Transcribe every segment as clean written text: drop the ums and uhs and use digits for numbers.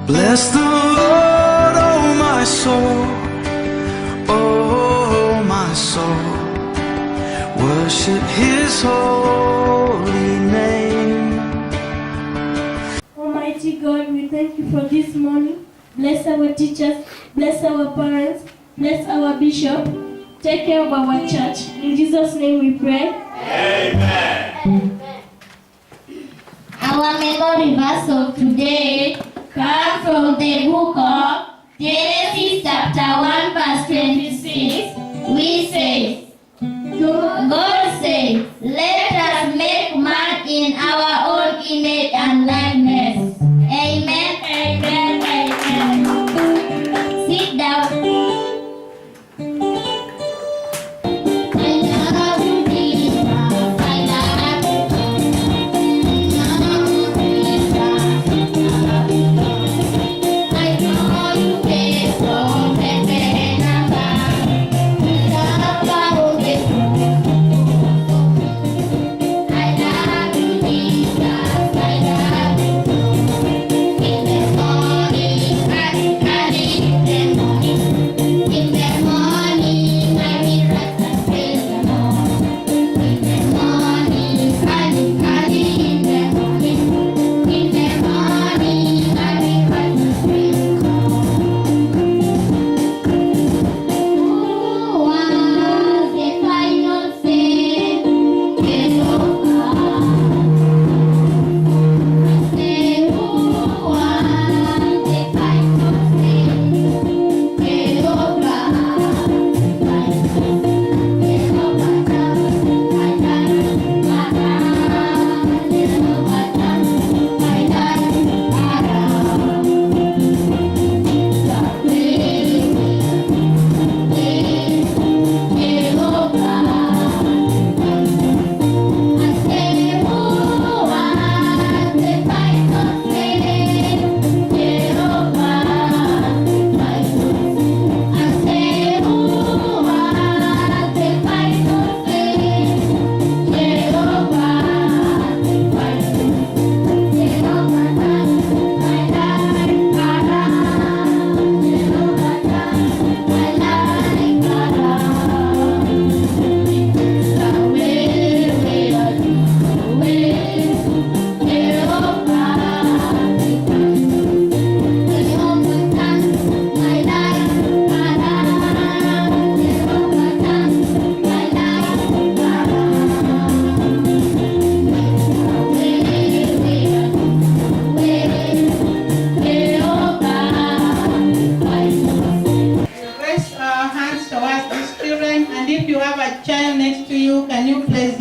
Bless the Lord, oh my soul, oh my soul. Worship His holy name. Almighty God, we thank you for this morning. Bless our teachers, bless our parents, bless our bishop. Take care of our church. In Jesus' name we pray. Amen. Our memory verse of today comes from the book of Genesis chapter 1 verse 26. We say, God said, let us make man in our own image and likeness. Amen, amen, amen. Sit down.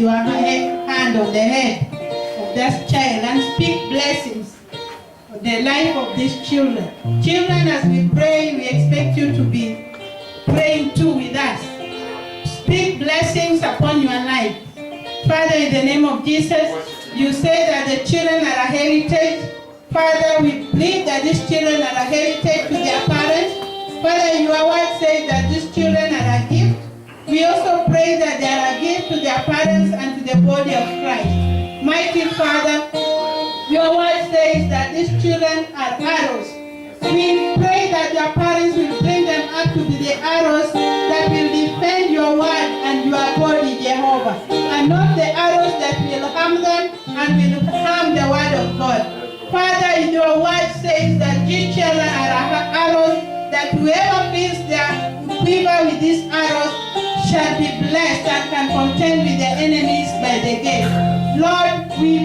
Hand on the head of that child and speak blessings for the life of these children. Children, as we pray, we expect you to be praying too with us. Speak blessings upon your life. Father, in the name of Jesus, you say that the children are a heritage. Father, we believe that these children are a heritage to their parents. Father, your word says that these children are a gift. We also pray that they are a gift to their parents and to the body of Christ. Mighty Father, your word says that these children are arrows. We pray that their parents will bring them up to be the arrows that will defend your word and your body, Jehovah, and not the arrows that will harm them and will harm the word of God. Father, your word says that these children are arrows, that whoever fills their quiver with these arrows shall be blessed and can contend with the enemies by the gate. Lord, we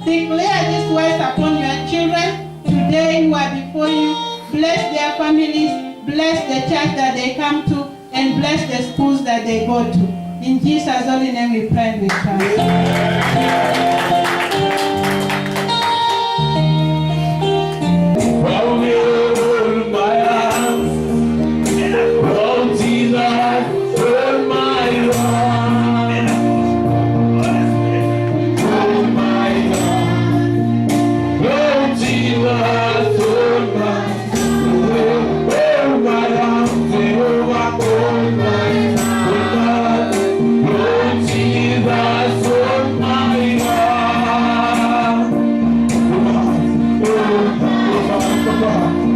declare these words upon your children today who are before you. Bless their families, bless the church that they come to, and bless the schools that they go to. In Jesus' holy name we pray and we thank. God.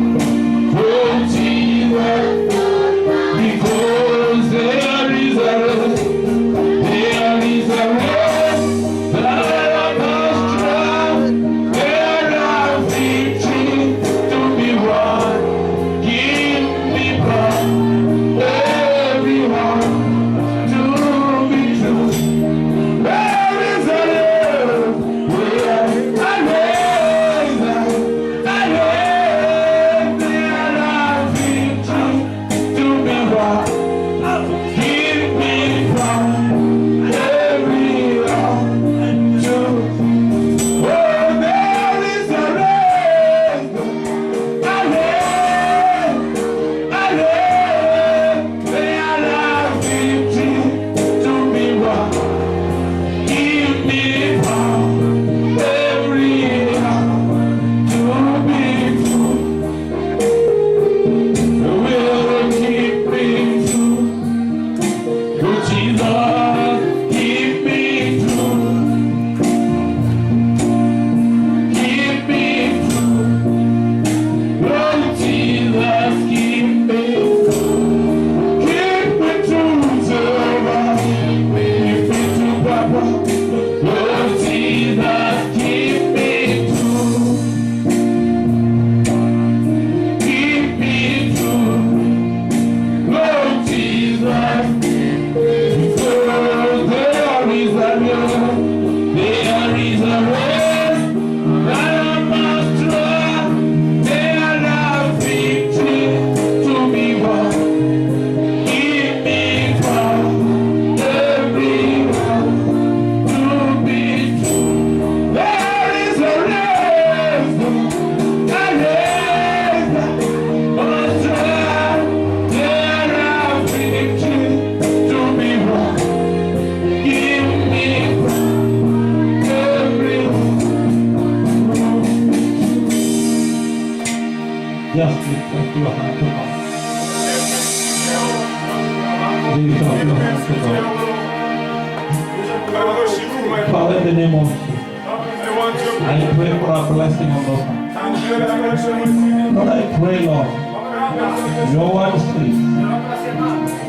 Just lift up your hand to God. Lift up your hand to God. Father, in the name of Jesus, I pray for a blessing on those hands. Lord, I pray, Lord, your word says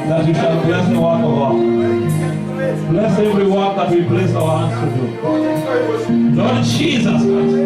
that you shall bless the work of our hands. Bless every work that we place our hands to do. Lord Jesus Christ.